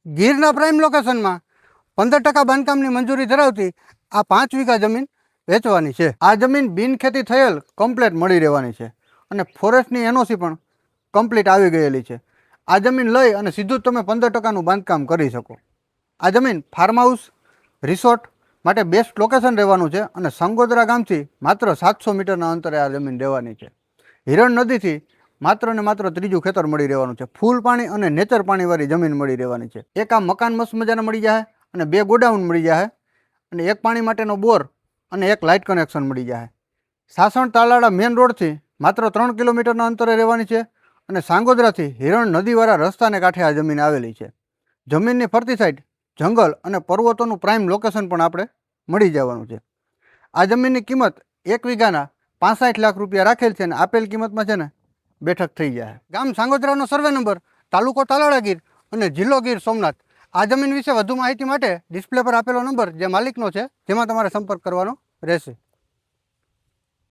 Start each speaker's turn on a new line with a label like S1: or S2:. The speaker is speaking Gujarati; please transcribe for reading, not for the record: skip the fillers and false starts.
S1: ગીરના પ્રાઇમ લોકેશનમાં 15% બાંધકામની મંજૂરી ધરાવતી આ 5 વીઘા જમીન વેચવાની છે. આ જમીન બિનખેતી થયેલ કમ્પ્લેટ મળી રહેવાની છે અને ફોરેસ્ટની એનઓસી પણ કમ્પ્લીટ આવી ગયેલી છે. આ જમીન લઈ અને સીધું જ તમે 15%નું બાંધકામ કરી શકો. આ જમીન ફાર્મ હાઉસ રિસોર્ટ માટે બેસ્ટ લોકેશન રહેવાનું છે અને સંગોદરા ગામથી માત્ર 700 મીટરના અંતરે આ જમીન રહેવાની છે. હિરણ નદીથી માત્ર ને માત્ર ત્રીજું ખેતર મળી રહેવાનું છે. ફૂલ પાણી અને નેચર પાણીવાળી જમીન મળી રહેવાની છે. એક આ મકાન મસ્ત મજાના મળી જાય અને 2 ગોડાઉન મળી જાય અને એક પાણી માટેનો બોર અને એક લાઇટ કનેક્શન મળી જાય. સાસણ તાલાળા મેન રોડથી માત્ર 3 કિલોમીટરના અંતરે રહેવાની છે અને સાંગોદરાથી હિરણ નદીવાળા રસ્તાને કાંઠે આ જમીન આવેલી છે. જમીનની ફરતી સાઈડ જંગલ અને પર્વતોનું પ્રાઇમ લોકેશન પણ આપણે મળી જવાનું છે. આ જમીનની કિંમત 1 વીઘાના 65 લાખ રૂપિયા રાખેલ છે અને આપેલ કિંમતમાં છે ને બેઠક થઈ જાય. ગામ સાંગોદરાનો સર્વે નંબર, તાલુકો તાલાળા ગીર અને જિલ્લો ગીર સોમનાથ. આ જમીન વિશે વધુ માહિતી માટે ડિસ્પ્લે પર આપેલો નંબર જે માલિકનો છે જેમાં તમારે સંપર્ક કરવાનો રહેશે.